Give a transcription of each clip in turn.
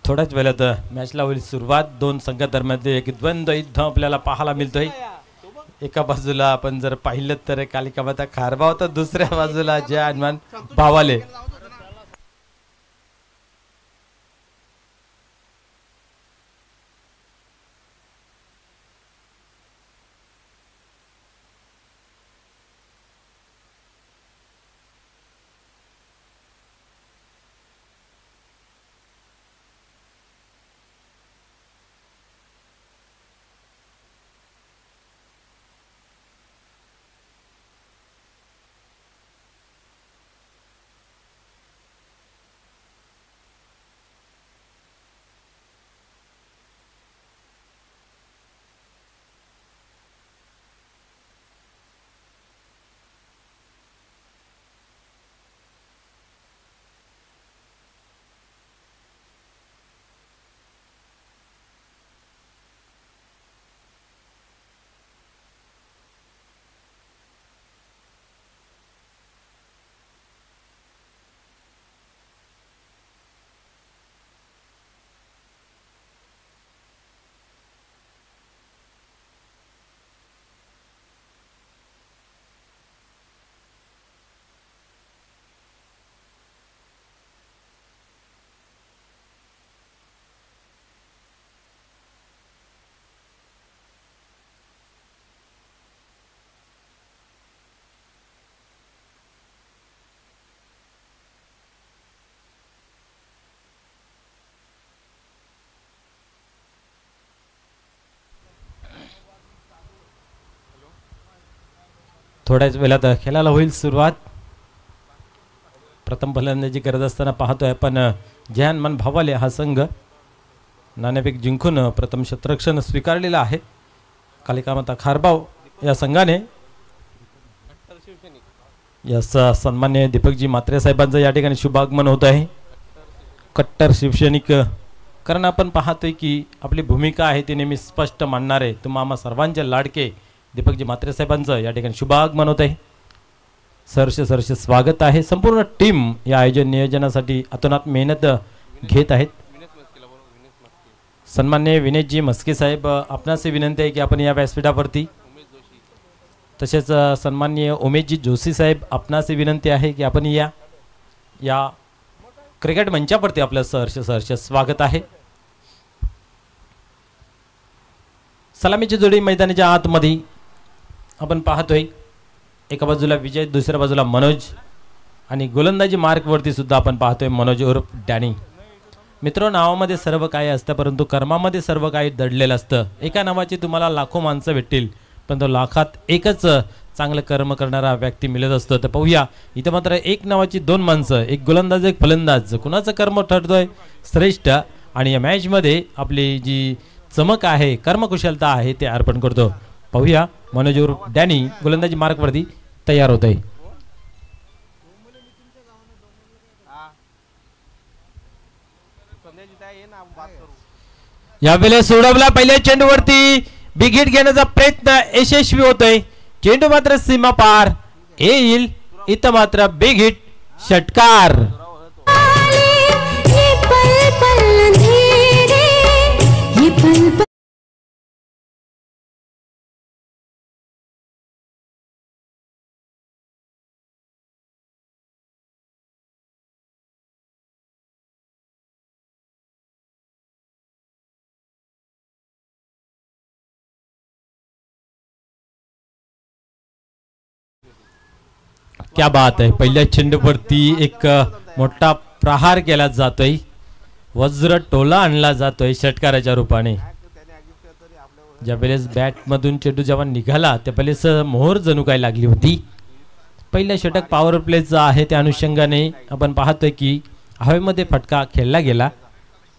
थोड्याच वेळात मॅचला होईल सुरुवात. दोन संघांदरम्यान एक द्वंद्व युद्ध आपल्याला पाहायला मिळतोय. एका बाजूला आपण जर पाहिलं तर कालिका माता खारबाव, तर दुसऱ्या बाजूला जय हनुमान भावाले. थोड्याच वेळात खेळायला होईल सुरुवात. प्रथम फलंदाजी करत असताना पाहतोय आपण जय हनुमान भावाले हा संघ नाणेफेक जिंकून प्रथम क्षेत्ररक्षण स्वीकारलेला आहे. कालिका माता खारबाव या संघाने यास सन्मान्य दीपकजी म्हात्रे साहेबांचं या ठिकाणी शुभागमन होत आहे. कट्टर शिवसैनिक, कारण आपण पाहतोय की आपली भूमिका आहे ती नेहमी स्पष्ट मांडणारे तुम्हा सर्वांचे लाडके दीपकजी म्हात्रे साहेबांचं या ठिकाणी शुभागमन होत आहे. सरसे स्वागत आहे. संपूर्ण टीम या आयोजन नियोजनासाठी अतोनात मेहनत घेत आहेत. सन्मान्य विनेशजी मस्के साहेब, आपणास विनंती आहे की आपण या व्यासपीठावरती, तसेच सन्मान्य उमेशजी जोशी साहेब, आपणास विनंती आहे की आपण या क्रिकेट मंचावरती आपलं सहर्ष स्वागत आहे. सलामीची जोडी मैदानाच्या आतमध्ये आपण पाहतोय. एका बाजूला विजय, दुसऱ्या बाजूला मनोज, आणि गोलंदाजी मार्कवरती सुद्धा आपण पाहतोय मनोज उर्फ डॅनी. मित्र, नावामध्ये सर्व काही असतं परंतु कर्मामध्ये सर्व काही दडलेलं असतं. एका नावाची तुम्हाला लाखो माणसं भेटतील पण तो लाखात एकच चांगलं कर्म करणारा व्यक्ती मिळत असतो. तर पाहूया इथं मात्र एक नावाची दोन माणसं, एक गोलंदाज एक फलंदाज, कुणाचं कर्म ठरतोय श्रेष्ठ आणि या मॅचमध्ये आपली जी चमक आहे, कर्मकुशलता आहे ते अर्पण करतो. पाहूया मनोज उर्फ डॅनी गोलंदाजी मार्कवरती तयार होत आहे. यावेळेस सोडवला पहिल्या चेंडूवरती बिग हिट घेण्याचा प्रयत्न यशस्वी होतोय. चेंडू मात्र सीमा पार येईल. इथं मात्र बिग हिट, षटकार. क्या बात आहे. पहिल्या चेंडूवरती एक मोठा प्रहार केला जातोय, वज्र टोला आणला जातोय षटकाराच्या रूपाने. ज्यावेळेस बॅटमधून चेंडू जेव्हा निघाला त्यावेळेस मोहर जणू काय लागली होती. पहिल्या षटक पॉवर प्लेचा आहे, त्या अनुषंगाने आपण पाहतोय की हवेमध्ये फटका खेळला गेला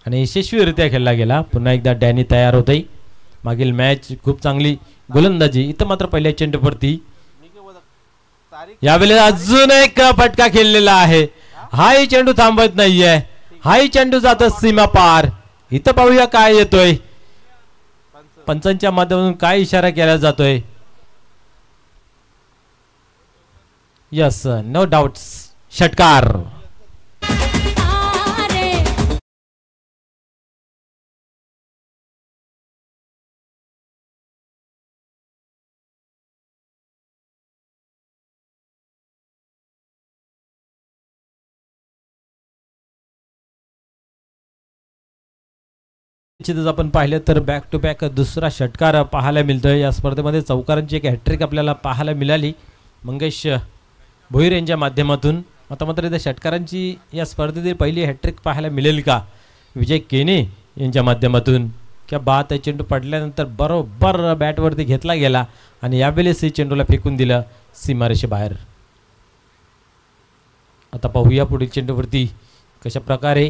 आणि यशस्वीरित्या खेळला गेला. पुन्हा एकदा डॅनी तयार होतोय. मागील मॅच खूप चांगली गोलंदाजी, इथं मात्र पहिल्या चेंडूवरती यावेळेस अजून एक फटका खेळलेला आहे. हाही चेंडू थांबत नाहीये, हाही चेंडू जात सीमा पार. इथं पाहूया काय येतोय, पंचांच्या माध्यमातून काय इशारा केला जातोय. यस, नो डाउट्स, षटकार. निश्चितच आपण पाहिलं तर बॅक टू बॅक दुसरा षटकार पाहायला मिळतोय या स्पर्धेमध्ये. चौकारांची एक हॅट्रिक आपल्याला पाहायला मिळाली मंगेश भोईर यांच्या माध्यमातून. आता मात्र इथे षटकारांची या स्पर्धेतील पहिली हॅट्रिक पाहायला मिळेल का विजय केने यांच्या माध्यमातून. क्या बात आहे. चेंडू पडल्यानंतर बरोबर बॅटवरती घेतला गेला आणि यावेळेस चेंडूला फेकून दिलं सीमारेषेबाहेर. आता पाहूया पुढील चेंडूवरती कशा प्रकारे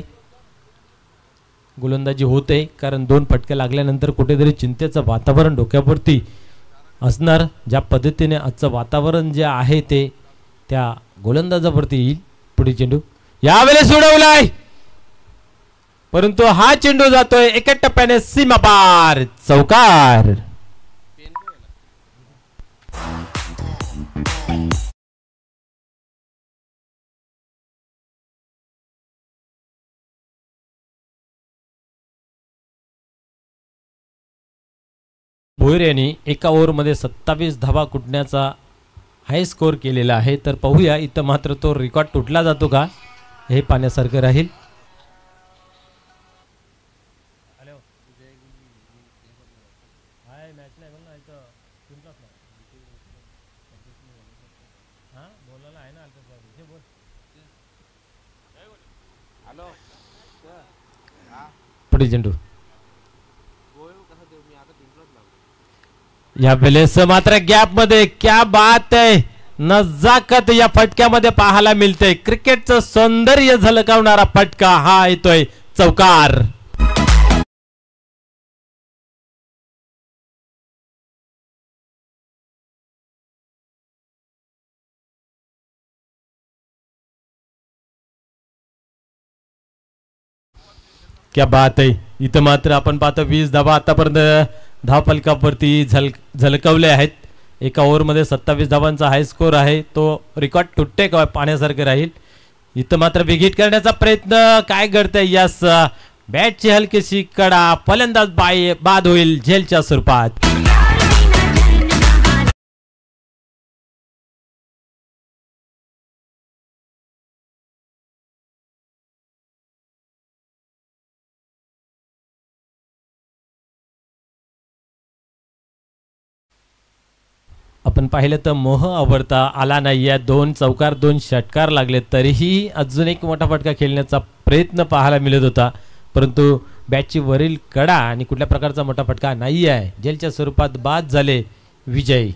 गोलंदाजी होते, कारण 2 फटके लागल्यानंतर कुठेतरी चिंतेचं वातावरण डोक्यावरती असणार. ज्या पद्धतीने आजचं वातावरण जे आहे ते त्या गोलंदाजावरती येईल. पुढील चेंडू यावेळेस उडवलाय, परंतु हा चेंडू जातोय एका टप्प्याने सीमापार. चौकार. भोईर यांनी एका ओव्हरमध्ये 27 धावा कुटण्याचा हाय स्कोअर केलेला आहे. तर पाहूया इथं मात्र तो रेकॉर्ड तुटला जातो का हे पाहण्यासारखं राहील. पुढील चेंडू या वेळेस मात्र गॅप मध्ये क्या बात आहे. नजाकत या फटक्यामध्ये पाहायला मिळते. क्रिकेटचं सौंदर्य झलकावणारा फटका हा येतोय. चौकार. क्या बात आहे. इथं मात्र आपण पाहतो 20 धावा आतापर्यंत धाव फलकावरती झलकवले आहेत. एका ओव्हरमध्ये 27 धावांचा हाय स्कोअर आहे. तो रेकॉर्ड तुटते का पाहण्यासारखं राहील. इथं मात्र विकेट करण्याचा प्रयत्न काय घडतंय. यास बॅटची हलकीशी कडा, फलंदाज बाद होईल झेलच्या स्वरूपात. आपण पाहिलं तर मोह आवडता आला नाही. या 2 चौकार 2 षटकार लागले तरीही अजून एक मोठा फटका खेळण्याचा प्रयत्न पाहायला मिळत होता, परंतु बॅटची वरील कडा आणि कुठल्या प्रकारचा मोठा फटका नाही आहे. जेलच्या स्वरूपात बाद झाले विजय.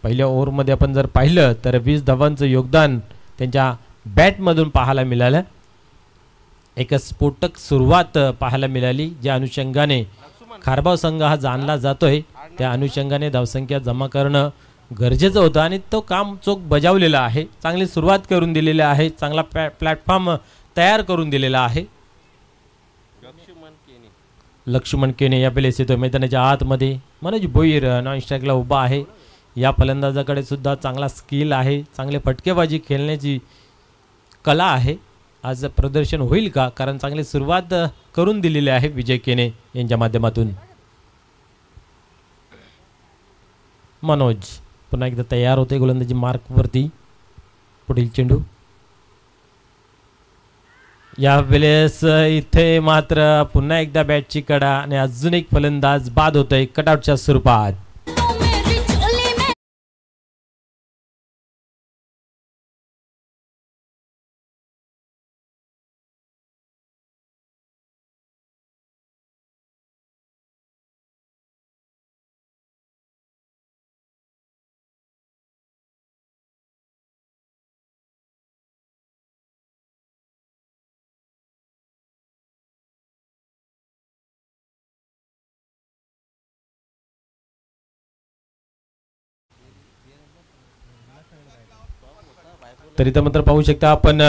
पहिल्या ओव्हरमध्ये आपण जर पाहिलं तर 20 धावांचं योगदान त्यांच्या बॅटमधून पाहायला मिळालं. एक स्फोटक सुरुवात पाहायला मिळाली, ज्या अनुषंगाने खारबाव संघ हा जाणला जातोय. त्या अनुषंगाने धावसंख्या जमा करणं गरजेचं होतं आणि तो काम चोख बजावलेला आहे. चांगली सुरुवात करून दिलेली आहे. चांगला प्लॅटफॉर्म तयार करून दिलेला आहे. लक्ष्मण केने या वेळेस येतोय मैदानाच्या आतमध्ये. मनोज भोईर नॉन स्ट्राईकला उभा आहे. या फलंदाजाकडे सुद्धा चांगला स्किल आहे. चांगले फटकेबाजी खेळण्याची कला आहे. आज प्रदर्शन होईल का, कारण चांगली सुरुवात करून दिलेली आहे विजय केने यांच्या माध्यमातून. मनोज पुन्हा एकदा तयार होते गोलंदाजी मार्कवरती. पुढील चेंडू या वेळेस इथे मात्र पुन्हा एकदा बॅटची कडा आणि अजून एक फलंदाज बाद होतोय कटआउटच्या स्वरूपात. तरी तर मात्र पाहू शकता आपण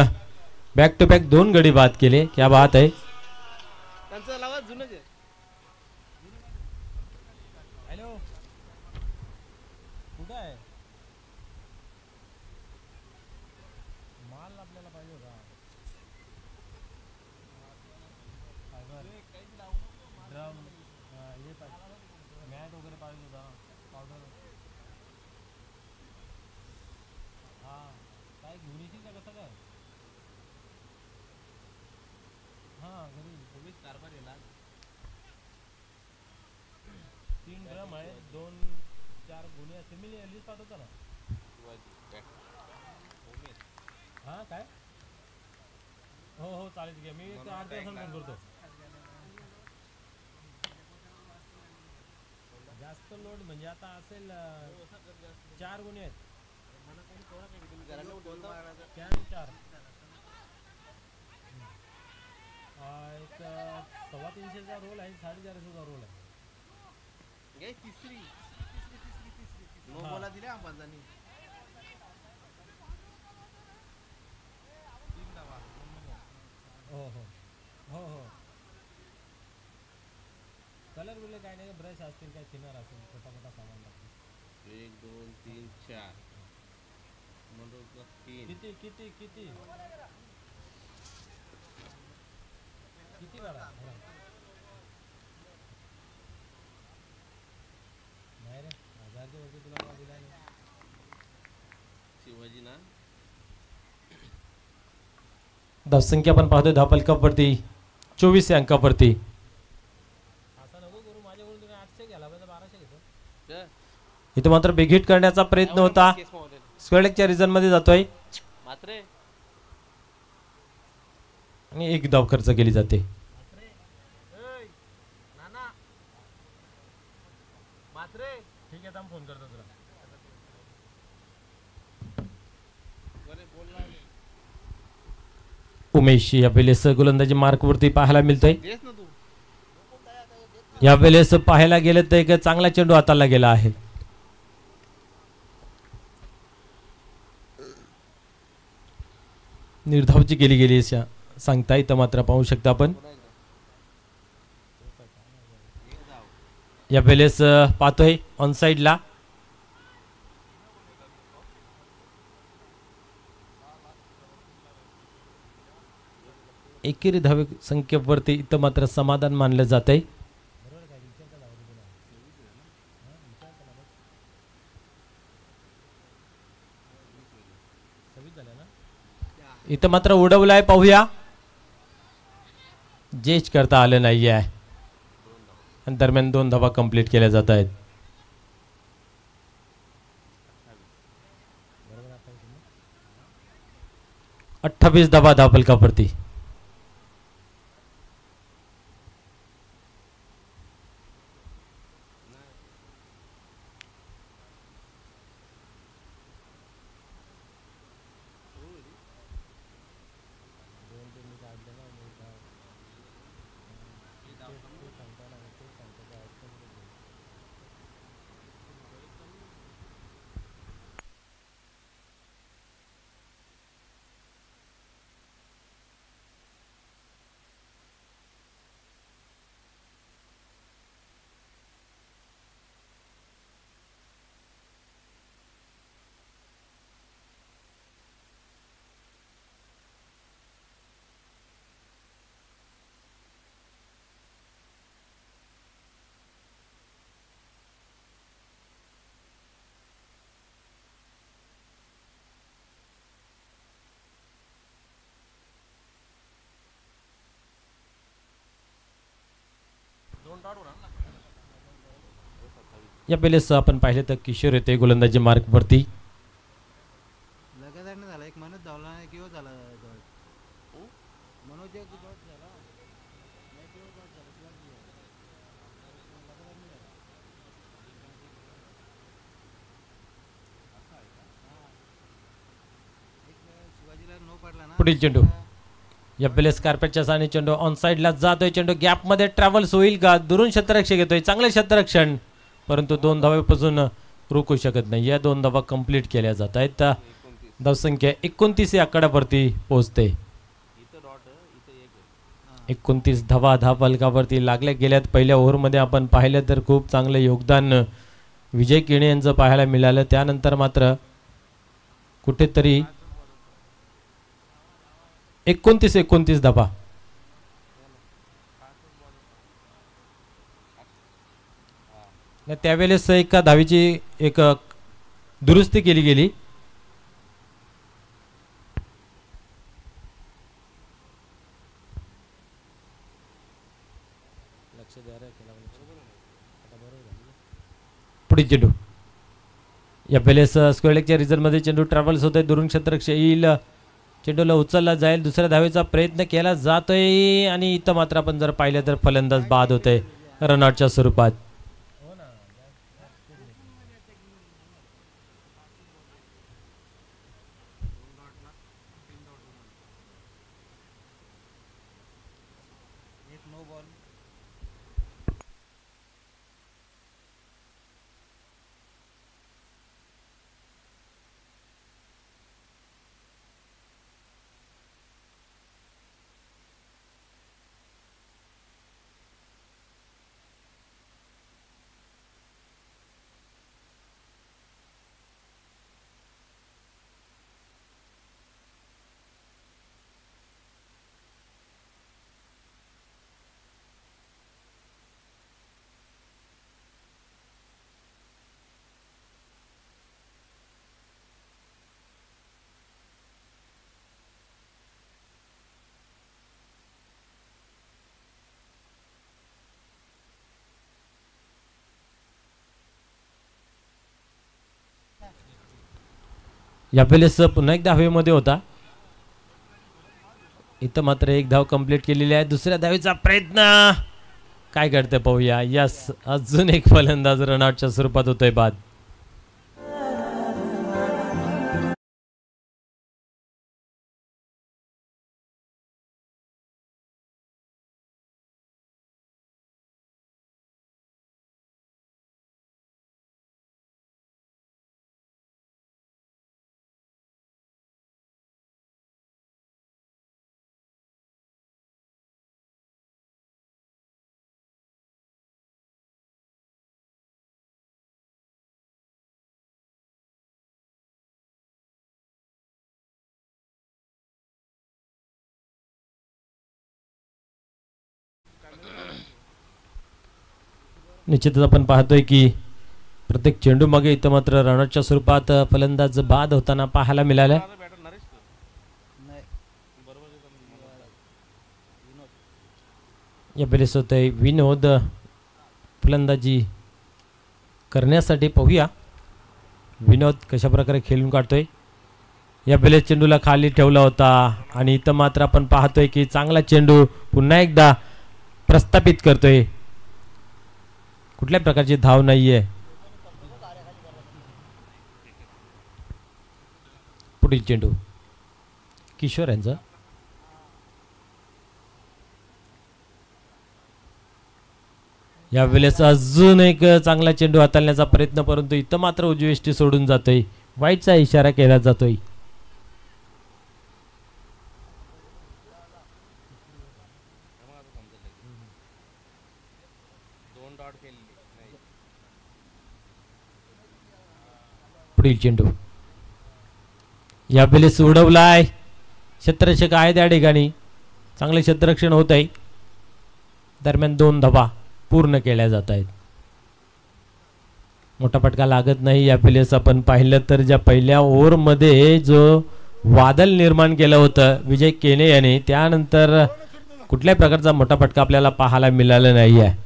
बॅक टू बॅक 2 गडी बाद केले. क्या बात आहे. आहे 2-4 गुन्हे असतील मी लिस्ट पाठवतो ना हां काय हो हो चालेल घ्या मी 8 दिवसांनी फोन करतो जास्त लोड म्हणजे आता असेल 4 गुन्हे आहेत 4 एक 350चा रोल आहे 450चा रोल आहे तिसरी नो बोला दिले आंबाजानी 3 डबा हो हो हो हो कलर बिलर काय नाही ब्रश असतील काय थिनर असेल छोटा मोठा सामान लागतो 1 2 3 4 म्हणून 3 किती किती किती किती काढा नाही रे 1000च्या वरती तुला काय दिला नाही शिवाजी ना धावसंख्या पण पाहतोय धावफलकावरती 24 अंकावरती असं नको करू माझ्याकडून तुम्ही 800 घ्यायला पाहिजे 1200 घेतो इथे मात्र बेघिट करण्याचा प्रयत्न होता स्क्वेअरलेगच्या रिझन मध्ये जातोय मात्रे आणि 1 धाव खर्च केली जाते ठीक आहे फोन करतो तुला उमेश या वेळेस गोलंदाजी मार्कवरती पाहायला मिळतोय या वेळेस पाहायला गेलं तर एक चांगला चेंडू हाताला गेला आहे निर्धावची केली गेली सांगता येतं मात्र पाहू शकता आपण या वेळेस पाहतोय ऑन साइडला एकेरी धावे संख्येवरती इथं मात्र समाधान मानलं जात आहे इथं मात्र उडवलाय पाहूया जेच करता आलं नाही आहे आणि दरम्यान 2 धावा कंप्लीट केल्या जात आहेत 28 धावा धावफलकावरती या वेळेस आपण पाहिले तर किशोर येते गोलंदाजी मार्कवरती लगातार नाही झाला एक मनोज धावला नाही किंवा झाला मनोज एक डॉट झाला नाही किंवा डॉट झाला शिवाजीला नो पडला ना पुढील चेंडू या वेळेस कार्पेटच्या साने चेंडू ऑन साइडला जातोय चेंडू गॅप मध्ये ट्रॅव्हल्स होईल का दुरून क्षेत्ररक्षक घेतोय चांगले क्षेत्ररक्षण परंतु 2 धावेपासून रोखू शकत नाही या 2 धावा कंप्लीट केल्या जात आहेत धावसंख्या 29 या आकड्यावरती पोहोचते 29 धावा धावफलकावरती लागल्या गेल्यात पहिल्या ओव्हरमध्ये आपण पाहिलं तर खूप चांगलं योगदान विजय किणे यांचं पाहायला मिळालं त्यानंतर मात्र कुठेतरी 29 धावा त्यावेळेस एका धावीची एक दुरुस्ती केली गेली लक्ष द्या रे पुढील चेंडू या पेलेस स्क्वेअर लेगच्या रिझल्टमध्ये चेंडू ट्रॅव्हल्स होतोय. दुरून क्षेत्ररक्षक येईल, चेंडूला उचलला जाईल. दुसऱ्या धावेचा प्रयत्न केला जातोय आणि इथं मात्र आपण जर पाहिलं तर फलंदाज बाद होतोय रनआउटच्या स्वरूपात. एक नो बॉल. या पेलेस पुन्हा एकदा हवेमध्ये होता. इथं मात्र एक धाव कंप्लीट केलेली आहे. दुसऱ्या धावेचा प्रयत्न काय करते पाहूया. यस, अजून एक फलंदाज रनआउटच्या स्वरूपात होतोय बाद. निश्चितच आपण पाहतोय की प्रत्येक चेंडू मागे इथं मात्र रनआउटच्या स्वरूपात फलंदाज बाद होताना पाहायला मिळाला. नाही. या पेलेस होतंय विनोद फलंदाजी करण्यासाठी. पाहूया विनोद कशा प्रकारे खेळून काढतोय. या पेलेस चेंडूला खाली ठेवला होता आणि इथं मात्र आपण पाहतोय की चांगला चेंडू पुन्हा एकदा प्रस्थापित करतोय. कुठल्या प्रकारची धाव नाहीये. पुढील चेंडू किशोर यांचा. यावेळेस अजून एक चांगला चेंडू हाताळण्याचा प्रयत्न, परंतु इथं मात्र उजवी एष्टी सोडून जातोय. वाईटचा इशारा केला जातोय. पुढील चेंडू यावेळेस उडवलाय. क्षेत्ररक्षक आहे त्या ठिकाणी. चांगले क्षेत्ररक्षण होत आहे. दरम्यान 2 धावा पूर्ण केल्या जात आहेत. मोठा फटका लागत नाही. यावेळेस आपण पाहिलं तर ज्या पहिल्या ओव्हरमध्ये जो वादळ निर्माण केलं होतं विजय केने याने, त्यानंतर कुठल्याही प्रकारचा मोठा फटका आपल्याला पाहायला मिळाला नाही आहे.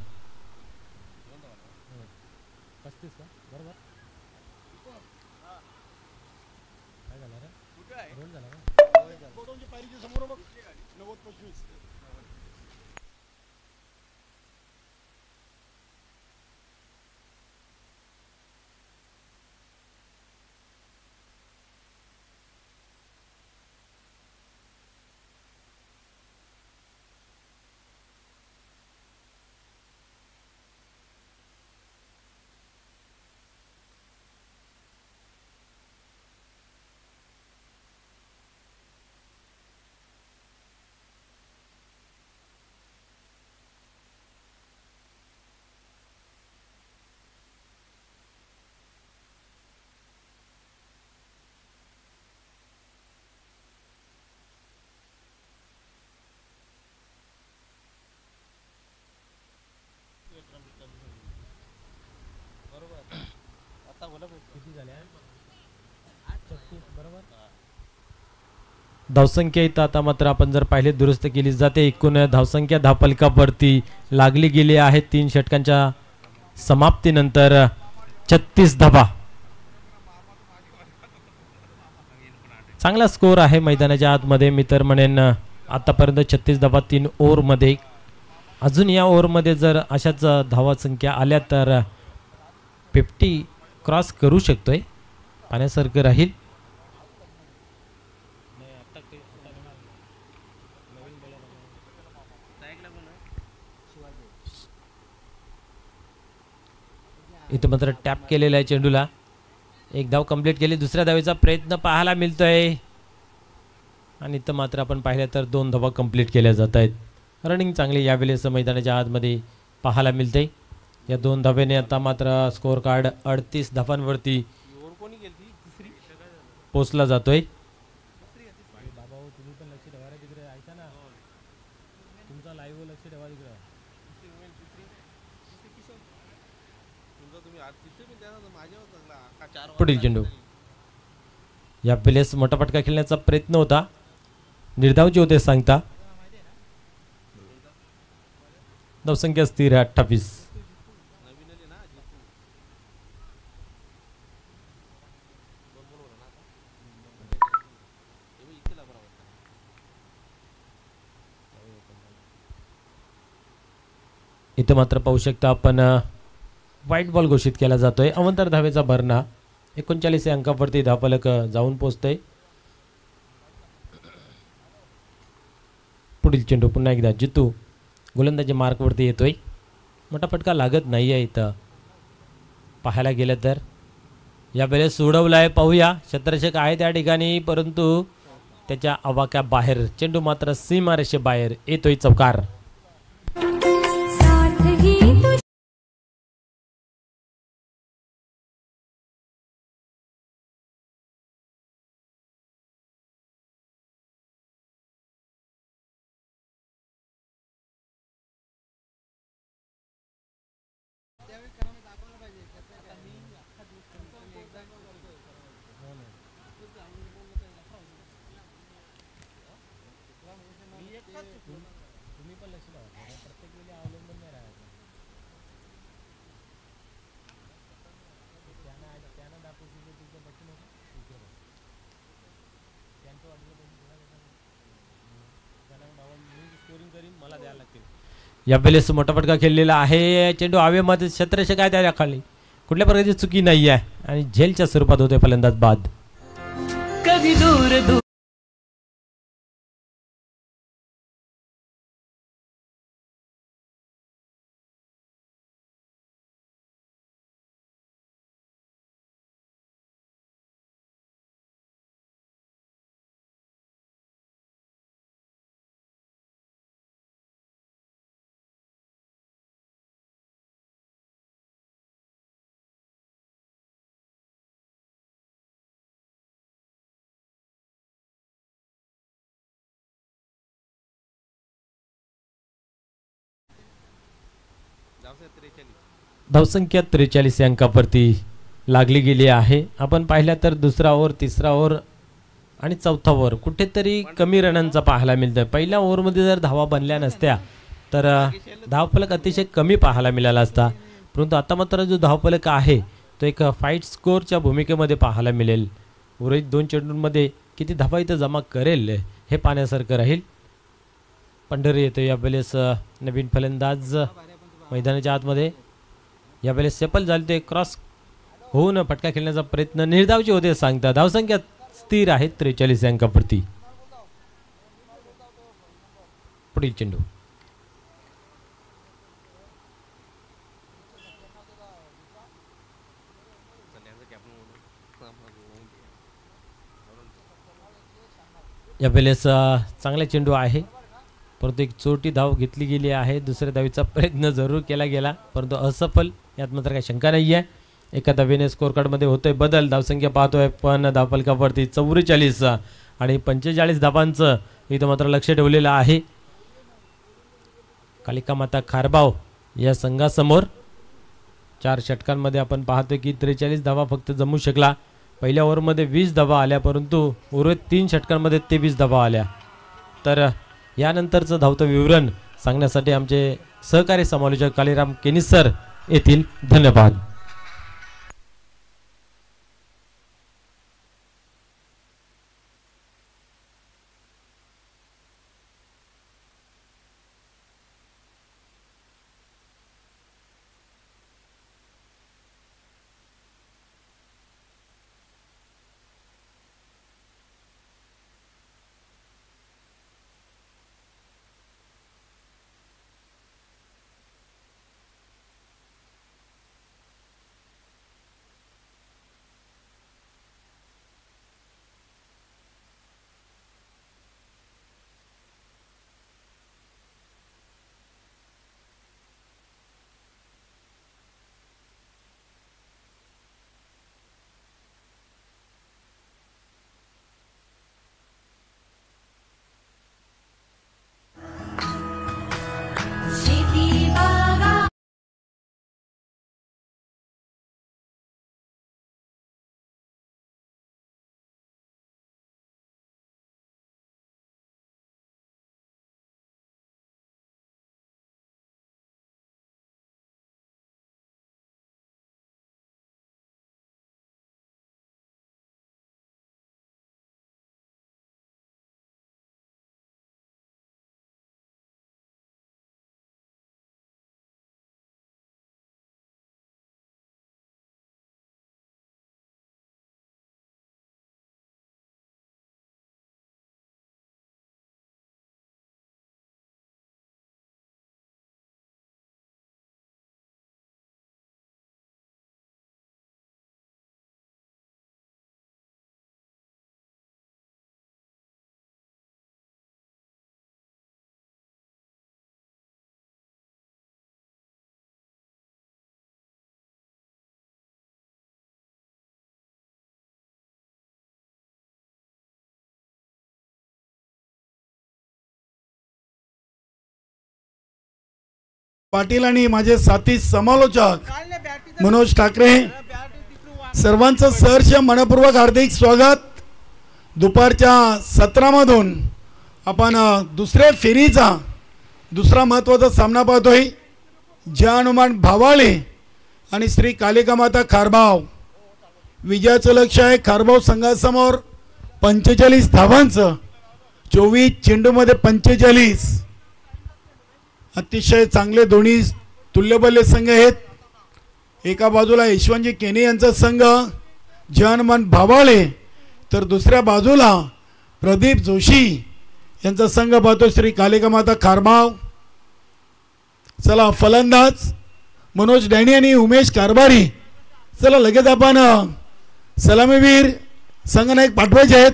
धावसंख्या इथं आता मात्र आपण जर पाहिले दुरुस्त केली जाते. एकूण धावसंख्या धावफलकावरती लागली गेली आहे 3 षटकांच्या समाप्तीनंतर. 36 धावा. चांगला स्कोर आहे मैदानाच्या आतमध्ये. मी तर म्हणेन आतापर्यंत 36 धावा 3 ओव्हरमध्ये. अजून या ओव्हरमध्ये जर अशाच धावा संख्या आल्या तर 50 क्रॉस करू शकतोय. पाण्यासारखं राहील. इथं मात्र टॅप केलेला आहे चेंडूला. एक धाव कंप्लीट केली. दुसऱ्या धावेचा प्रयत्न पाहायला मिळतोय आणि इथं मात्र आपण पाहिलं तर 2 धावा कंप्लीट केल्या जात आहेत. रनिंग चांगली यावेळेस मैदानाच्या आतमध्ये पाहायला मिळते. या 2 धावेने आता मात्र स्कोअर कार्ड 38 धावांवरती पोचला जातोय. पुढील चेंडू. या वेळेस मोठा फटका खेळण्याचा प्रयत्न होता. निर्धावचे होते सांगता. धावसंख्या स्थिर आहे 28. इथं मात्र पाहू शकता आपण व्हाईट बॉल घोषित केला जातोय. अवंतर धावेचा भरणा 39 या अंकावरती धावफलक जाऊन पोहोचतोय. पुढील चेंडू पुन्हा एकदा जितू गोलंदाजी मार्कवरती येतोय. मोठा फटका लागत नाही आहे इथं पाहायला गेलं तर. यावेळेस सोडवलाय. पाहूया. क्षेत्ररक्षक आहे त्या ठिकाणी परंतु त्याच्या आवाक्या बाहेर चेंडू मात्र सीमारेषे बाहेर येतोय. चौकार. यावेळेस मोठा फटका खेळलेला आहे. चेंडू हवेमध्ये. क्षेत्ररक्षक आहे त्या खाली. कुठल्या प्रकारची चुकी नाही आहे आणि झेलच्या स्वरूपात होते फलंदाज बाद. कधी दूर दूर धावसंख्या 43 या अंकावरती लागली गेली आहे. आपण पाहिल्या तर दुसरा ओव्हर, तिसरा ओव्हर आणि चौथा ओव्हर कुठेतरी कमी रनांचा पाहायला मिळतोय. पहिल्या ओव्हरमध्ये जर धावा बनल्या नसत्या तर धावफलक अतिशय कमी पाहायला मिळाला असता. परंतु आता मात्र जो धावफलक आहे तो एक फाईट स्कोअरच्या भूमिकेमध्ये पाहायला मिळेल. उर्वरित 2 चेंडूंमध्ये किती धावा इथं जमा करेल हे पाहण्यासारखं राहील. पंढरी येतो यावेळेस नवीन फलंदाज मैदानाच्या आतमध्ये. यावेळेस सेपल झाले ते क्रॉस होऊन फटका खेळण्याचा प्रयत्न. निर्धावचे होते सांगता. धावसंख्या स्थिर आहे 43 अंकावरती. पुढील चेंडू. यावेळेस चांगला चेंडू आहे परंतु एक चोटी धाव घेतली गेली आहे. दुसऱ्या धावीचा प्रयत्न जरूर केला गेला परंतु असफल. यात मात्र काही शंका नाही आहे. एका धावेने स्कोअर कार्डमध्ये होतोय बदल. धावसंख्या पाहतोय पण धावफलकावरती 44 आणि 45 धावांचं इथं मात्र लक्ष ठेवलेलं आहे. कालिका माता खारबाव या संघासमोर 4 षटकांमध्ये आपण पाहतोय की 43 धावा फक्त जमू शकला. पहिल्या ओव्हरमध्ये 20 धावा आल्या परंतु उर्वरित 3 षटकांमध्ये 23 धावा आल्या. तर यानंतरचं धावतं विवरण सांगण्यासाठी आमचे सहकारी समालोचक कालीराम केनिस सर येतील. धन्यवाद. पाटील आणि माझे साथी समालोचक मनोज ठाकरे सर्वांचं सहर्ष मनपूर्वक हार्दिक स्वागत। दुपारच्या सत्रामधून आपण दुसऱ्या फेरीचा दुसरा महत्त्वाचा सामना पाहतोय। जय हनुमान भावाळे आणि श्री कालिका माता खारबाव। विजयाचं लक्ष आहे खारबाव संघासमोर 45 धावांचं। 24 चेंडूमध्ये 45। अतिशय चांगले दोन्ही तुल्यबल्य संघ आहेत। एका बाजूला यशवंतजी केने यांचा संघ जय हनुमान भावाळे, तर दुसऱ्या बाजूला प्रदीप जोशी यांचा संघ पाहतो श्री कालिका माता खारबाव। चला फलंदाज मनोज डॅनी आणि उमेश कारभारी। चला लगेच आपण सलामीवीर संघनायक पाठवायचे आहेत।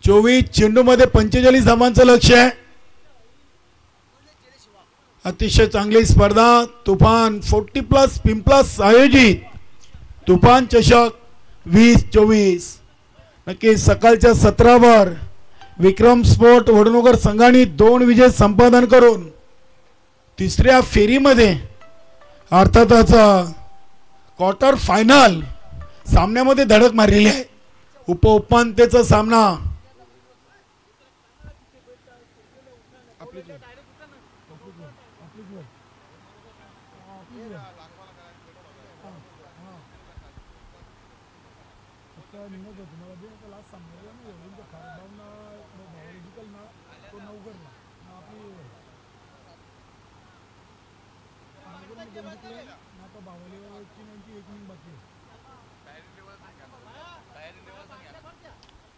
24 चेंडूमध्ये 45 धावांचं लक्ष्य आहे। अतिशय चांगली स्पर्धा तुफान 40+ पिंपलास आयोजित तुफान चषक 2024। नक्की सकाळच्या सत्रावर विक्रम स्पोर्ट वडनगर संघाने 2 विजय संपादन करून तिसऱ्या फेरीमध्ये अर्थातच क्वार्टर फायनल सामन्यामध्ये धडक मारलेली आहे। उपांत्याचा सामना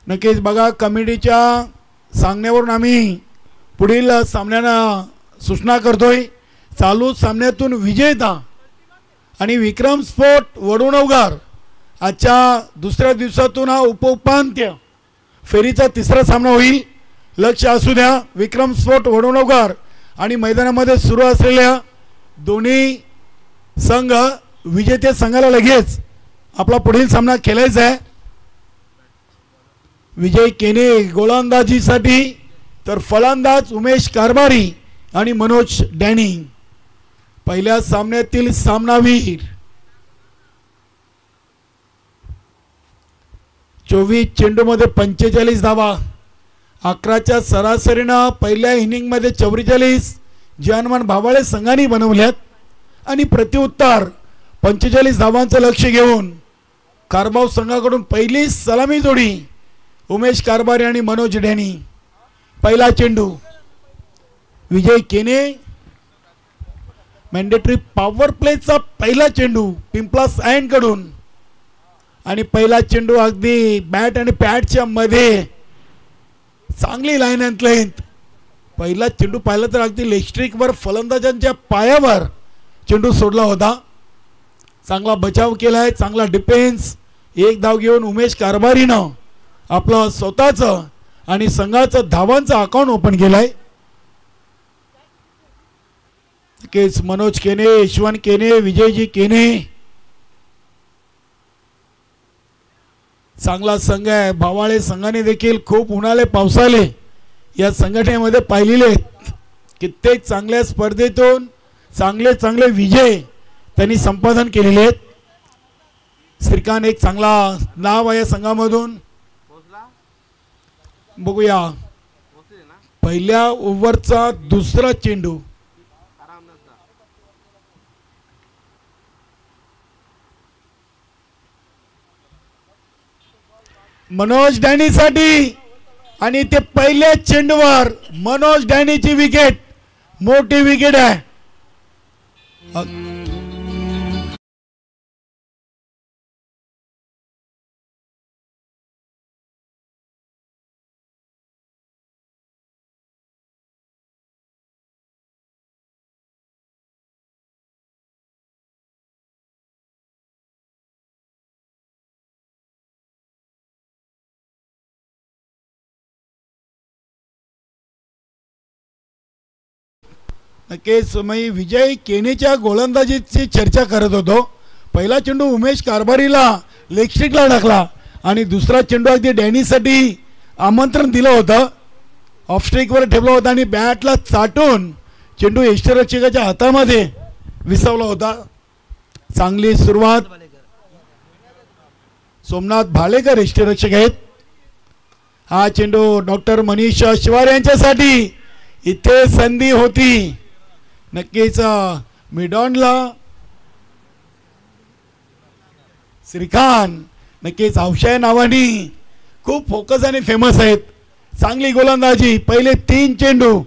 नक्कीच बघा कमिटीच्या सांगण्यावरून आम्ही पुढील सामन्यांना सूचना करतोय। चालू सामन्यातून विजेता आणि विक्रम स्पोर्ट वडनगर आजच्या दुसऱ्या दिवसातून हा उपांत्य फेरीचा तिसरा सामना होईल। लक्ष असू द्या विक्रम स्पोर्ट वडनगर आणि मैदानामध्ये सुरू असलेल्या दोन्ही संघ विजेते संघाला लगेच आपला पुढील सामना खेळायचा आहे। विजय केने गोलंदाजीसाठी, तर फलंदाज उमेश कारभारी आणि मनोज डॅनी। पहिल्या सामन्यातील सामनावीर 24 चेंडूमध्ये 45 धावा। 11च्या सरासरीनं पहिल्या इनिंगमध्ये 44 जय हनुमान भावाळे संघाने बनवल्यात आणि प्रत्युत्तर 45 धावांचं लक्ष घेऊन कारबाव संघाकडून पहिली सलामी जोडी उमेश कारभारी आणि मनोज डॅनी। पहिला चेंडू विजय केने मॅन्डेटरी पॉवर प्लेचा पहिला चेंडू पिंपलास आयन कडून आणि पहिला चेंडू अगदी बॅट आणि पॅडच्या मध्ये चांगली लाईन अँड लेंथ। पहिला चेंडू पाहिला तर अगदी लेगस्ट्रिकवर फलंदाजांच्या पायावर चेंडू सोडला होता। चांगला बचाव केलाय, चांगला डिफेन्स। एक धाव घेऊन उमेश कारभारीनं आपलं स्वतःचं आणि संघाचं धावांचं अकाउंट ओपन केलंय। केस मनोज केने, यशवंत केने, विजयजी केने चांगला संघ आहे। भावाळे संघाने देखील खूप उन्हाळे पावसाळे या संघटनेमध्ये पाहिलेले आहेत। कित्येक चांगल्या स्पर्धेतून चांगले चांगले विजय त्यांनी संपादन केलेले आहेत। श्रीकांत एक चांगला नाव आहे या संघामधून। बघूया पहिल्या ओव्हरचा दुसरा चेंडू मनोज डॅनीसाठी आणि ते पहिल्या चेंडूवर मनोज डॅनीची विकेट, मोठी विकेट आहे। नक्कीच मी विजय केनेच्या गोलंदाजीची चर्चा करत होतो। पहिला चेंडू उमेश कारभारीला लेग स्ट्रिकला टाकला आणि दुसरा चेंडू अगदी डॅनीसाठी आमंत्रण दिलं होतं, ऑफ स्ट्रिकवर ठेवलं होतं आणि बॅटला चाटून चेंडू यष्टीरक्षकाच्या हातामध्ये विसावला होता. चांगली सुरुवात. सोमनाथ भालेकर यष्टीरक्षक आहेत. हा चेंडू डॉक्टर मनीष शिवार यांच्यासाठी इथे संधी होती. नक्कीच मिडॉनला श्रीकांत नक्कीच हौशा नावाने खूप फोकस आणि फेमस आहेत. चांगली गोलंदाजी. पहिले 3 चेंडू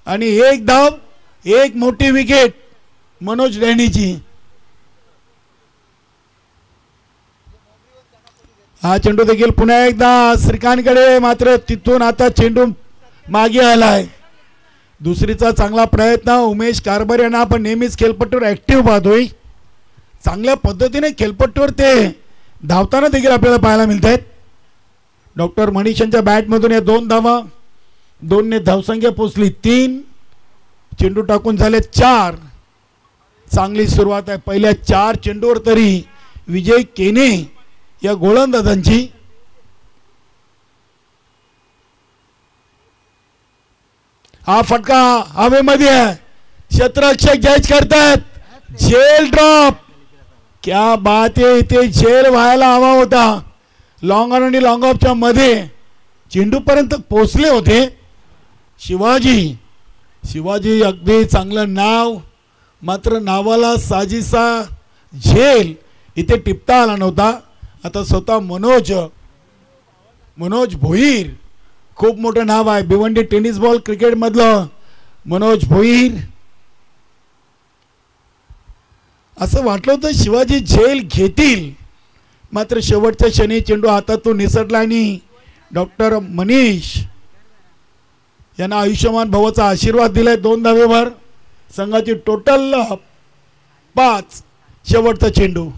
आणि 1 धाव, 1 मोठी विकेट मनोज डॅनीची. हा चेंडू देखील पुन्हा एकदा श्रीकांतकडे, मात्र तिथून आता चेंडू मागे आलाय. दुसरीचा चांगला प्रयत्न. उमेश कारभार यांना आपण नेहमीच खेळपट्टीवर ऍक्टिव्ह पाहतोय. चांगल्या पद्धतीने खेळपट्टीवर ते धावताना देखील आपल्याला पाहायला मिळत आहेत. डॉक्टर मनीष यांच्या बॅटमधून या 2 धावा, 2 ने धावसंख्या पोचली 3. चेंडू टाकून झाले 4. चांगली सुरुवात आहे. पहिल्या 4 चेंडूवर तरी विजय केने या गोलंदाजांची. हा फटका हवेमध्ये आहे. क्षेत्ररक्षक जज करतात. झेल ड्रॉप. क्या बात आहे. इथे झेल व्हायला हवा होता. लॉंग ऑन आणि लॉंग ऑफच्या मध्ये चेंडूपर्यंत पोचले होते. शिवाजी अगदी चांगलं नाव, मात्र नावाला साजीसा झेल इथे टिपता आला नव्हता. आता स्वतः मनोज भोईर, खूप मोठं नाव आहे भिवंडी टेनिस बॉल क्रिकेट मधलं मनोज भोईर. असं वाटलं होतं शिवाजी झेल घेतील, मात्र शेवटच्या क्षणी चेंडू हातातून निसटला आणि डॉक्टर मनीष यांना आयुष्यमान भवाचा आशीर्वाद दिलाय 2 धावेवर. संघाची टोटल 5. शेवटचा चेंडू.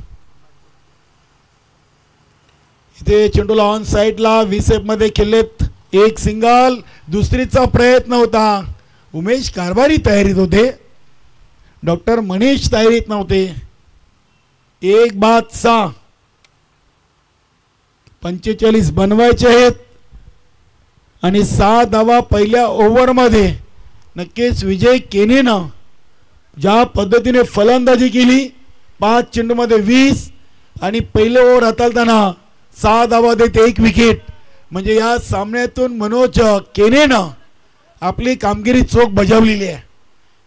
इथे चेंडूला ऑन साइडला व्हीसेप मध्ये खेळलेत. 1 सिंगल. दुसरीचा प्रयत्न होता. उमेश कारभारी तयारीत होते. डॉक्टर मनीष तयारीत नव्हते. 1-6. 45 बनवायचे आहेत आणि 6 धावा पहिल्या ओव्हरमध्ये. नक्कीच विजय केनेनं ज्या पद्धतीने फलंदाजी केली, 5 चेंडूमध्ये 20 आणि पहिले ओव्हर हाताळताना 6 धावा देत 1 विकेट. म्हणजे या सामन्यातून मनोज केनेनं आपली कामगिरी चोख बजावलेली आहे.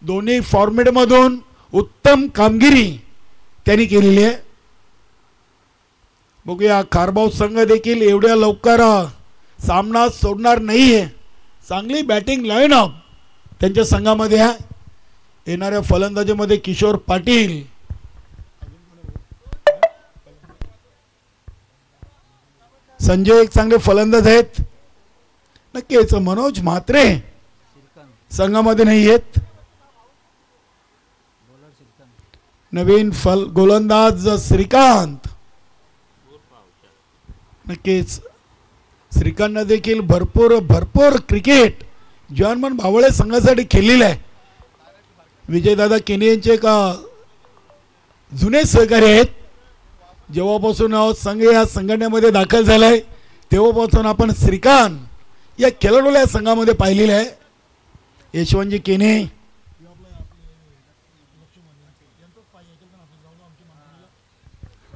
दोन्ही फॉर्मॅटमधून उत्तम कामगिरी त्यांनी केलेली आहे. बघूया खारबाव संघ देखील एवढ्या लवकर सामना सोडणार नाहीये. चांगली बॅटिंग लाईनअप त्यांच्या संघामध्ये आहे. येणाऱ्या फलंदाजीमध्ये किशोर पाटील, संजय एक चांगले फलंदाज आहेत. नक्कीच मनोज म्हात्रे संघामध्ये नाही आहेत. नवीन गोलंदाज श्रीकांत. नक्कीच श्रीकांतने देखील भरपूर क्रिकेट जॉनमन भावळे संघासाठी खेळलेले आहे. विजयदादा केने यांचे का जुने सहकारी आहेत. जेव्हापासून संघ या संघटनेमध्ये दाखल झालाय तेव्हापासून आपण श्रीकांत या खेळाडूला या संघामध्ये पाहिलेले आहे. यशवंतजी केने,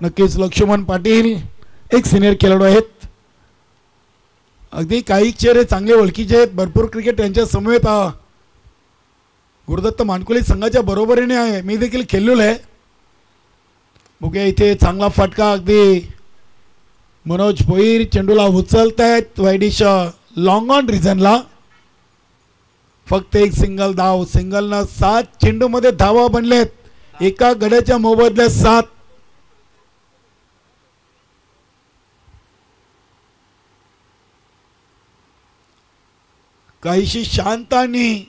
नक्कीच लक्ष्मण पाटील एक सिनियर खेळाडू आहेत. अगदी काही चेहरे चांगले ओळखीचे आहेत. भरपूर क्रिकेट यांच्या समवेत गुरुदत्त मानकुली संघाच्या बरोबरीने आहे. मी देखील खेळलेलो आहे. बघूया इथे चांगला फटका. अगदी मनोज भोईर चेंडूला उचलतायत वाईडिश लॉंग ऑन रिझनला. फक्त 1 सिंगल धाव. सिंगलनं 7 चेंडूमध्ये धावा बनलेत. एका गड्याच्या मोबदल्यात 7. काहीशी शांत आणि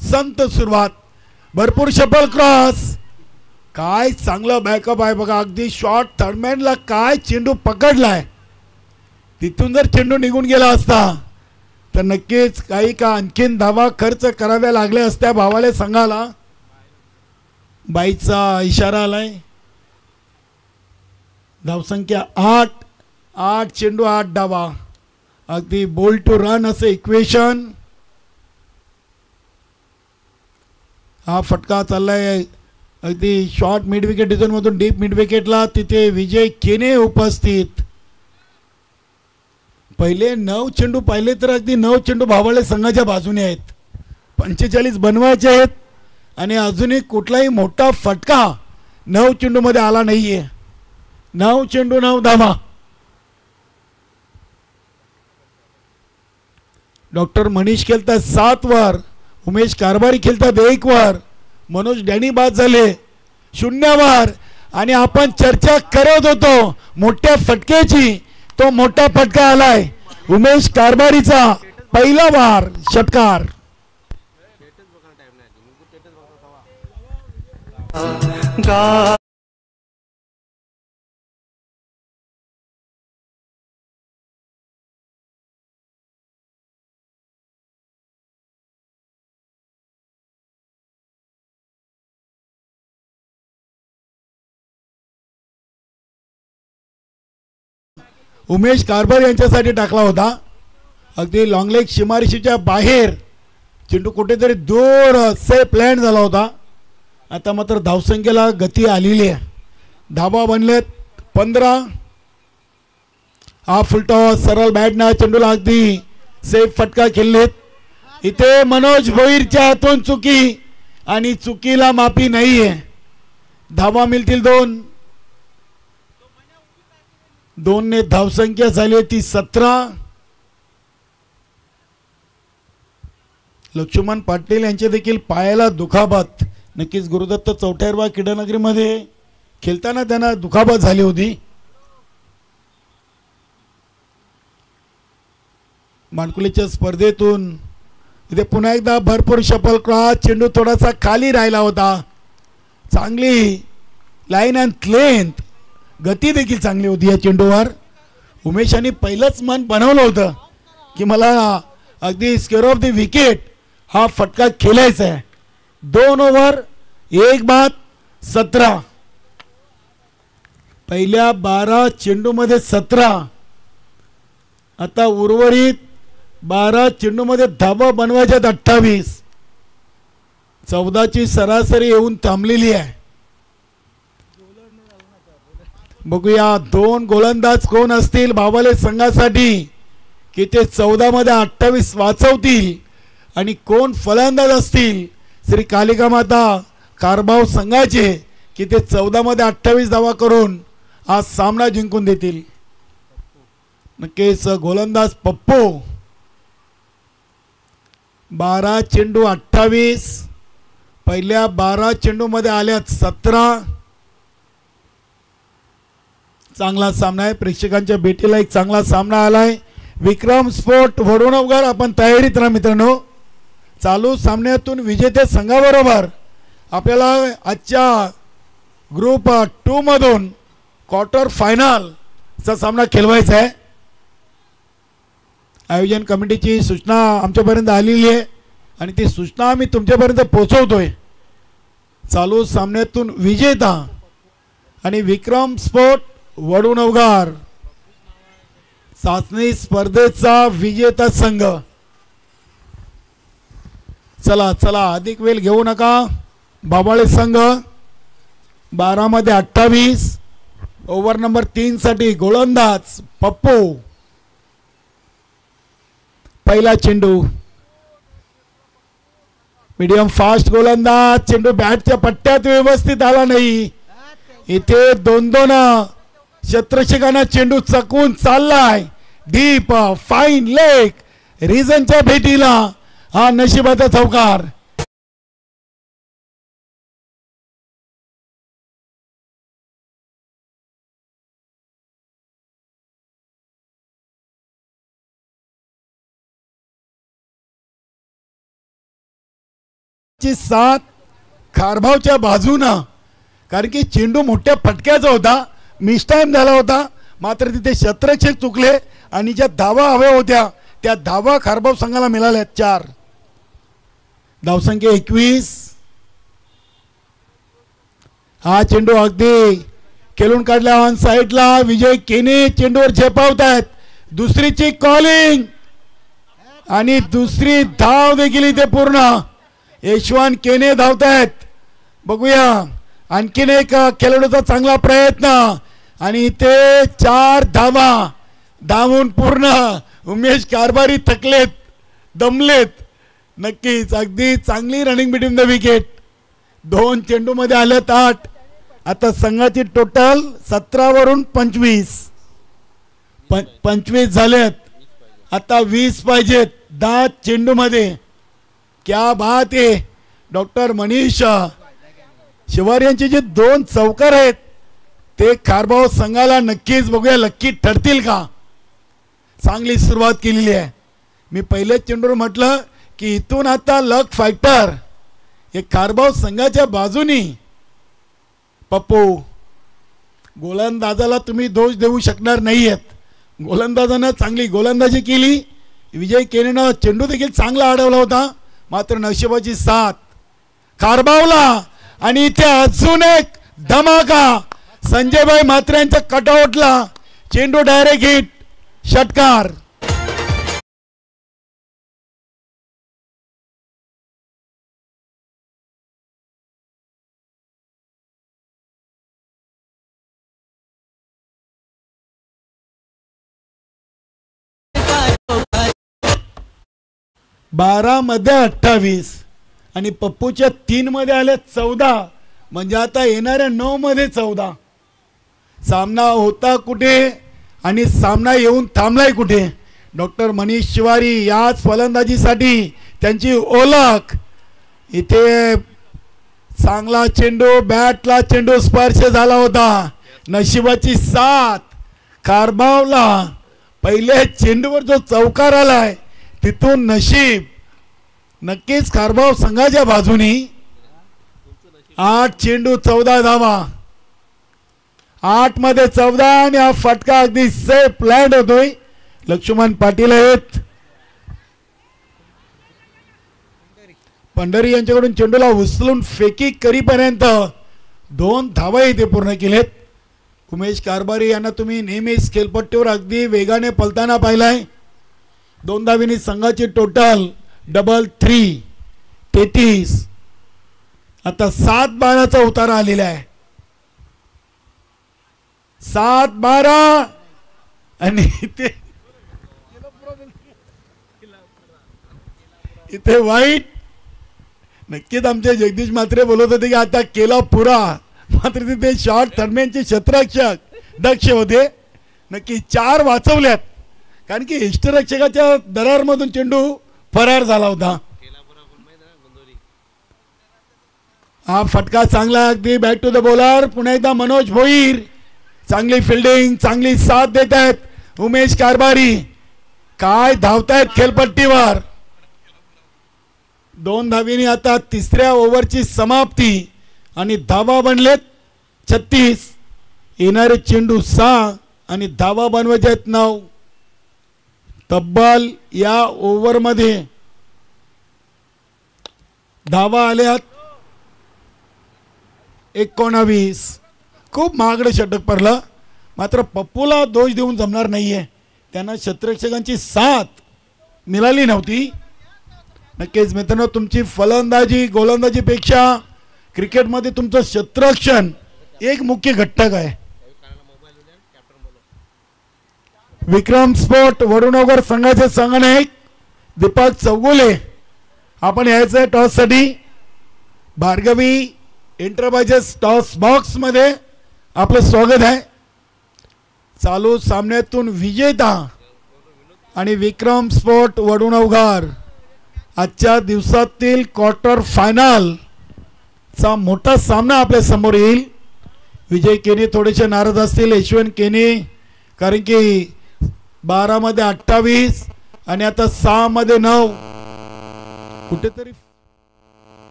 संत सुरुवात. भरपूर शपल क्रॉस. काय चांगलं बॅकअप आहे बघा. अगदी शॉर्ट थर्डमॅनला काय चेंडू पकडलाय. तिथून जर चेंडू निघून गेला असता तर नक्कीच काही का आणखीन धावा खर्च कराव्या लागल्या असत्या भावाले संघाला. बाईचा इशारा आलाय. धावसंख्या 8. 8 चेंडू 8 धावा. अगदी बोल्ड टू रन असं इक्वेशन. हा फटका चाललाय अगदी शॉर्ट मिड विकेट डिझाईनमधून डीप मिड विकेटला. तिथे विजय केने उपस्थित. पहिले 9 चेंडू पाहिले तर अगदी 9 चेंडू भावळे संघाच्या बाजूने आहेत. 45 बनवायचे आहेत आणि अजूनही कुठलाही मोठा फटका 9 चेंडूमध्ये आला नाहीये. 9 चेंडू 9 धावा. डॉक्टर मनीष खेळतात 7 वर, उमेश कारभारी खेळतात 1 वर, मनोज डॅनी बाद झाले 0 वर. आणि आपण चर्चा करत होतो मोठ्या फटक्याची, तो मोठा फटका आलाय उमेश कारभारीचा. पहिला वार षटकार. उमेश कारभार यांच्यासाठी टाकला होता. अगदी लॉंग लेग सीमारेषेच्या बाहेर चेंडू कुठेतरी दूर सेफ लँड झाला होता. आता मात्र धावसंख्येला गती आलेली आहे. धाबा बनलेत 15. हा फुलटॉस सरळ बॅटना चेंडूला अगदी सेफ फटका खेळलेत. इथे मनोज भोईरच्या हातून चुकी आणि चुकीला माफी नाहीये. धाबा मिळतील 2. 2 ने धावसंख्या झाली ती 17. लक्ष्मण पाटील यांचे देखील पायाला दुखापत. नक्कीच गुरुदत्त चौथ्यारवा क्रीडानगरीमध्ये खेळताना त्यांना दुखापत झाली होती. मानकुलीच्या स्पर्धेतून इथे पुन्हा एकदा भरपूर शपल क्रॉस. चेंडू थोडासा खाली राहिला होता. चांगली लाईन अँड लेंथ, गती देखील चांगली होती या चेंडूवर. उमेशांनी पहिलंच मन बनवलं होतं की मला अगदी स्क्वेअर ऑफ द विकेट हा फटका खेळायचा आहे. 2 ओव्हर 1 बाद 17. पहिल्या 12 चेंडूमध्ये 17. आता उर्वरित 12 चेंडूमध्ये धावा बनवायच्यात 28. 14ची सरासरी येऊन थांबलेली आहे. बघूया 2 गोलंदाज कोण असतील भावले संघासाठी की ते 14 मध्ये 28 वाचवतील आणि कोण फलंदाज असतील श्री कालिका माता कारभाव संघाचे की ते 14 मध्ये 28 धावा करून हा सामना जिंकून देतील. नक्कीच गोलंदाज पप्पू. 12 चेंडू 28. पहिल्या 12 चेंडू मध्ये आल्यात 17. चांगला सामना आहे. प्रेक्षकांच्या भेटीला एक चांगला सामना आलाय. विक्रम स्पोर्ट वडवणगाव आपण तयारीत राहा मित्रांनो. चालू सामन्यातून विजेत्या संघाबरोबर आपल्याला आजच्या ग्रुप 2 मधून क्वार्टर फायनलचा सामना खेळवायचा आहे. आयोजन कमिटीची सूचना आमच्यापर्यंत आलेली आहे आणि ती सूचना आम्ही तुमच्यापर्यंत पोहोचवतोय. चालू सामन्यातून विजेता आणि विक्रम स्पोर्ट वडूनवगार चाचणी स्पर्धेचा विजेता संघ. चला चला अधिक वेळ घेऊ नका. बाबाळे संघ 12 मध्ये 28. ओव्हर नंबर 3 साठी गोलंदाज पप्पू. पहिला चेंडू मीडियम फास्ट गोलंदाज. चेंडू बॅटच्या पट्ट्यात व्यवस्थित आला नाही. इथे 2-2 शत्रक्षकांना चेंडू चकवून चाललाय. डीप फाईन लेग रिझनच्या भेटीला हा नशिबाचा चौकार. ची 7 खारभावच्या बाजूनं, कारण की चेंडू मोठ्या फटक्याचा होता. मिस टाइम झाला होता. मात्र तिथे शत्रक्षक चुकले आणि ज्या धावा हव्या होत्या त्या धावा खारभाव संघाला मिळाल्या 4. धावसंख्या 21. हा चेंडू अगदी खेळून काढला ऑन साइडला. विजय केने चेंडूवर झेपावत आहेत. दुसरीची कॉलिंग आणि दुसरी धाव देखील इथे पूर्ण. यशवंत केने धावतायत. बघूया आणखीन एक खेळाडूचा चांगला प्रयत्न आणि इथे 4 धावा धावून पूर्ण. उमेश कारभारी थकलेत, दमलेत. नक्कीच अगदी चांगली रनिंग बिटवीन द विकेट. 2 चेंडूमध्ये आल्यात 8. आता संघाची टोटल 17 वरून 25 झालेत. आता 20 पाहिजेत 10 चेंडूमध्ये. क्या बात आहे. डॉक्टर मनीष शिवार यांचे जे 2 चौकार आहेत ते खारबाव संघाला नक्कीच बघूया लक्की ठरतील का. चांगली सुरुवात केलेली आहे. मी पहिल्याच चेंडूवर म्हटलं की इथून आता लक फायटर हे खारबाव संघाच्या बाजूनी. पप्पू गोलंदाजाला तुम्ही दोष देऊ शकणार नाहीयेत. गोलंदाजानं चांगली गोलंदाजी केली. विजय केनेनं चेंडू देखील चांगला अडवला होता, मात्र नशिबाची साथ खारबावला. आणि इथे अजून एक धमाका. संजयभाई म्हात्रेंच्या कटआउटला चेंडू डायरेक्ट हिट, षटकार. बारा मध्ये 28 आणि पप्पूच्या 3 मध्ये आले 14. म्हणजे आता येणाऱ्या 9 मध्ये 14. सामना होता कुठे आणि सामना येऊन थांबलाय कुठे. डॉक्टर मनीष शिवारी याच फलंदाजीसाठी त्यांची ओळख. इथे चांगला चेंडू, बॅटला चेंडू स्पर्श झाला होता. नशिबाची साथ खारबावला. पहिल्या चेंडूवर जो चौकार आलाय तिथून नशीब नक्कीच खारबाव संघाच्या बाजूनी. 8 चेंडू 14 धावा. 8 मध्ये 14 आणि हा फटका अगदी सेफ लँड होतोय. लक्ष्मण पाटील आहेत. पंढरी यांच्याकडून चेंडूला उचलून फेकी करीपर्यंत 2 धावा इथे पूर्ण केलेत. उमेश कारभारी यांना तुम्ही नेहमीच खेळपट्टीवर अगदी वेगाने पलताना पाहिलाय. 2 धावींनी संघाची टोटल डबल 3 33. आता 7-12चा उतारा आलेला आहे. 7-12 आणि इथे वाईट. नक्कीच आमचे जगदीश म्हात्रे बोलत होते की आता केला पुरा, मात्र तिथे शॉर्ट थर्मेनचे क्षेत्ररक्षक दक्ष होते. नक्की 4 वाचवल्यात कारण की इष्टरक्षकाच्या दरारमधून चेंडू फरार झाला होता. हा फटका चांगला अगदी. Back to the bowler. पुन्हा एकदा मनोज भोईर. चांगली फिल्डिंग, चांगली साथ देत आहेत उमेश कारभारी. काय धावतायत खेळपट्टीवर. 2 धावींनी आता 3ऱ्या ओव्हरची समाप्ती आणि धावा बनलेत 36. येणारे चेंडू 6 आणि धावा बनवायचे आहेत 9. तब्बल या ओव्हरमध्ये धावा आल्यात 19. खूप महागडं षटक पडलं, मात्र पप्पूला दोष देऊन जमणार नाहीये. त्यांना क्षेत्ररक्षकांची साथ मिळाली नव्हती. नक्कीच मित्रांनो, तुमची फलंदाजी गोलंदाजीपेक्षा क्रिकेटमध्ये तुमचं क्षेत्ररक्षण एक मुख्य घटक आहे. विक्रम स्पोर्ट वडुणनगर संघाचे संघनायक दीपक चौगुले आपण यायचं टॉससाठी. भार्गवी एंटरप्राइजेस टॉस बॉक्स मध्ये आपलं स्वागत आहे. चालू सामन्यातून विजेता आणि विक्रम स्पोर्ट वडुणनगर आजच्या दिवसातील क्वार्टर फायनल चा मोठा सामना आपल्या समोर येईल. विजय केने थोडेसे नाराज असतील. यशवंत केने कारण की 12 मध्ये 28 आणि आता 6 मध्ये 9.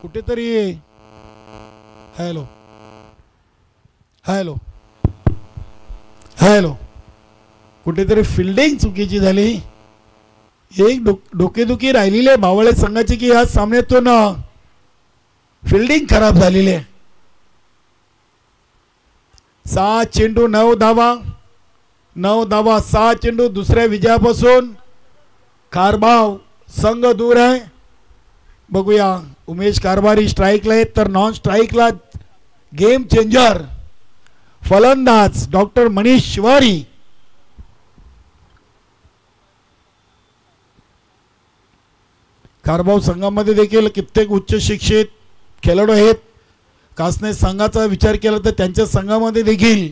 कुठेतरी हॅलो हॅलो हॅलो कुठेतरी फिल्डिंग चुकीची झाली. एक डोकेदुखी राहिलेली आहे भावळे संघाची की या सामन्यातून फिल्डिंग खराब झालेली आहे. 6 चेंडू 9 धावा. 9 धावा 6 चेंडू. दुसऱ्या विजयापासून खारबाव संघ दूर आहे. बघूया उमेश कारभारी स्ट्राईकला आहेत, तर नॉन स्ट्राईकला गेम चेंजर फलंदाज डॉक्टर मनीष शिवारी. कारभाव संघामध्ये देखील कित्येक उच्च शिक्षित खेळाडू आहेत. कासने संघाचा विचार केला तर त्यांच्या संघामध्ये देखील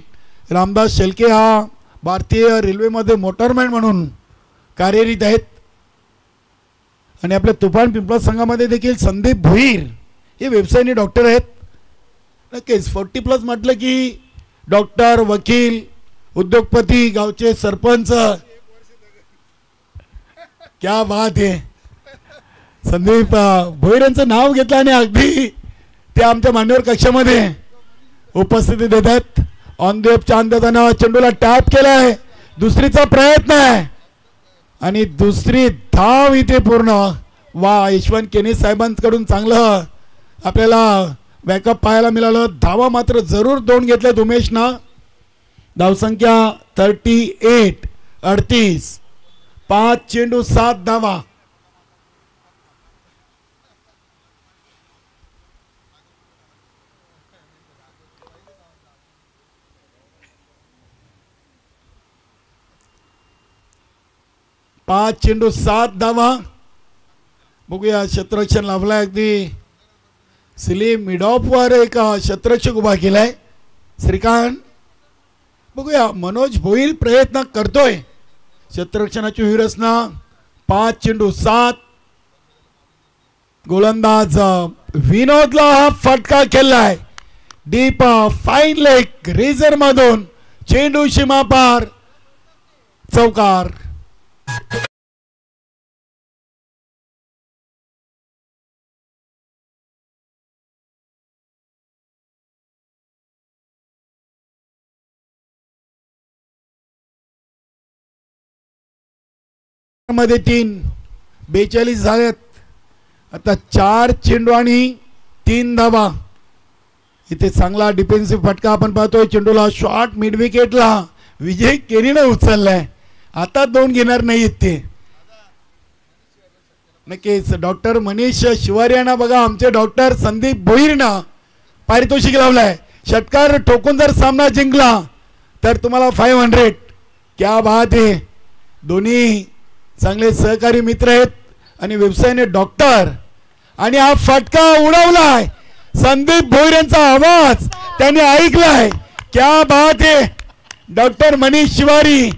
रामदास शेलके हा भारतीय रेल्वेमध्ये मोटरमॅन म्हणून कार्यरत आहेत. आणि आपल्या तुफान पिंपळा संघामध्ये देखील संदीप भोईर हे व्यवसायाने डॉक्टर आहेत. नक्कीच 40+ म्हटलं की डॉक्टर, वकील, उद्योगपती, गावचे सरपंच, क्या बात आहे. संदीप भोईर यांचं नाव घेतलं आणि अगदी ते आमच्या मान्यवर कक्षामध्ये उपस्थिती देतात. ऑन द चांदताना चेंडूला टॅप केलाय, दुसरीचा प्रयत्न आहे आणि दुसरी धाव इथे पूर्ण. वा, यशवंत केनी साहेबांकडून चांगलं आपल्याला बॅकअप पाहायला मिळालं. धावा मात्र जरूर 2 घेतल्यात उमेशना. धावसंख्या 38. 5 चेंडू 7 धावा. पाच चेंडू 7 धावा. बघूया क्षेत्ररक्षण लाभलाय अगदी स्लिम मिडऑफ वर एक क्षेत्ररक्षक उभा केलाय श्रीकांत. बघूया मनोज भोईर प्रयत्न करतोय क्षेत्ररक्षणाची व्यूहरचना. 5 चेंडू 7. गोलंदाज विनोदला हा फटका केलाय डीप फाईन लेग रेझर मधून. चेंडू सीमा पार, चौकार. मध्ये 3 42 झालेत. आता 4 चेंडू आणि 3 धावा. इथे चांगला डिफेन्सिव्ह फटका आपण पाहतोय. चेंडूला शॉर्ट मिड विकेटला विजय केरीने उचललाय. आता 2 घेणार नाहीत ते. नक्कीच डॉक्टर मनीष शिवारी यांना बघा, आमचे डॉक्टर संदीप भोईरनं पारितोषिक लावलाय. षटकार ठोकून जर सामना जिंकला तर तुम्हाला 500. क्या बात आहे. दोन्ही चांगले सहकारी मित्र आहेत आणि व्यवसायाने डॉक्टर. आणि हा फटका उडवलाय. संदीप भोईर यांचा आवाज त्यांनी ऐकलाय. क्या बात आहे डॉक्टर मनीष शिवारी.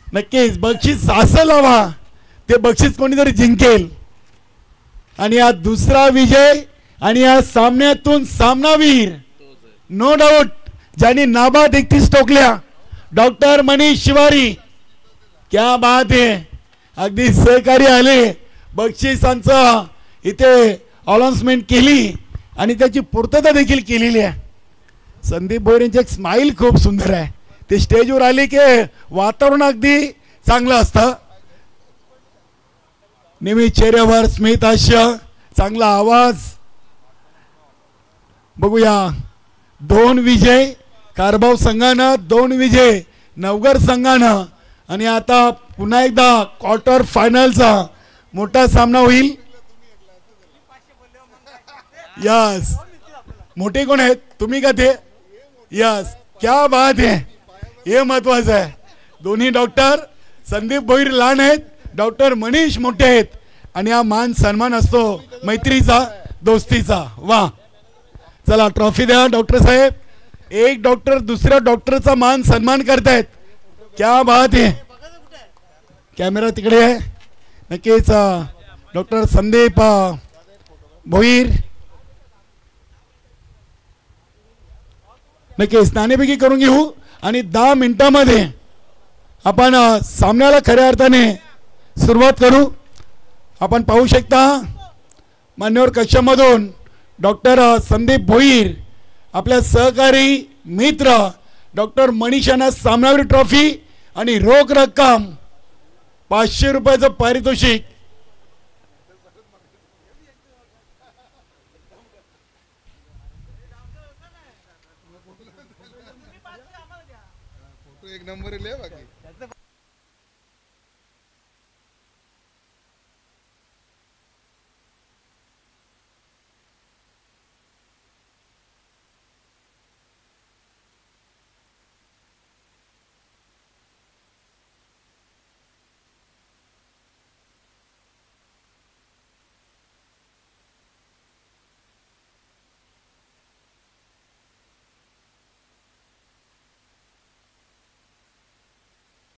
नक्कीच बक्षीस असं लावा, ते बक्षीस कोणीतरी जिंकेल. आणि हा दुसरा विजय आणि या सामन्यातून सामनावीर नो डाऊट ज्यांनी नाबाद 31 टोकल्या डॉक्टर मनीष शिवारी. क्या बात आहे. अगदी सहकारी आले, बक्षिसांचं इथे अनाउन्समेंट केली आणि त्याची पूर्तता देखील केलेली आहे. संदीप भोईर यांची एक स्माईल खूप सुंदर आहे. ते स्टेजवर आले की वातावरण अगदी चांगलं असतं. नेहमी चेहऱ्यावर स्मित हास्य, चांगला आवाज. बघूया 2 विजय कारभाव संघानं, 2 विजय नवघर संघानं. आणि आता पुन्हा एकदा क्वार्टर फायनलचा मोठा सामना होईल. यस, मोठे कोण आहेत तुम्ही का ते? यस, क्या बात आहे. हे महत्वाचं आहे. दोन्ही डॉक्टर संदीप भोईर लहान आहेत, डॉक्टर मनीष मोठे आहेत. आणि हा मान सन्मान असतो मैत्रीचा, दोस्तीचा. वा, चला ट्रॉफी द्या डॉक्टर साहेब. एक डॉक्टर दुसऱ्या डॉक्टरचा मान सन्मान करतायत. क्या बात आहे. कॅमेरा तिकडे आहे. नक्कीच डॉक्टर संदीप भोईर. नक्कीच नाणेफेकी करून घेऊ आणि 10 मिनिटांमध्ये आपण सामन्याला खऱ्या अर्थाने सुरुवात करू. आपण पाहू शकता मान्यवर कक्षामधून डॉक्टर संदीप भोईर आपल्या सहकारी मित्र डॉक्टर मनीष यांना सामनावीर ट्रॉफी आणि रोख रक्कम 500 रुपयाचं पारितोषिक. एक नंबर ले बाकी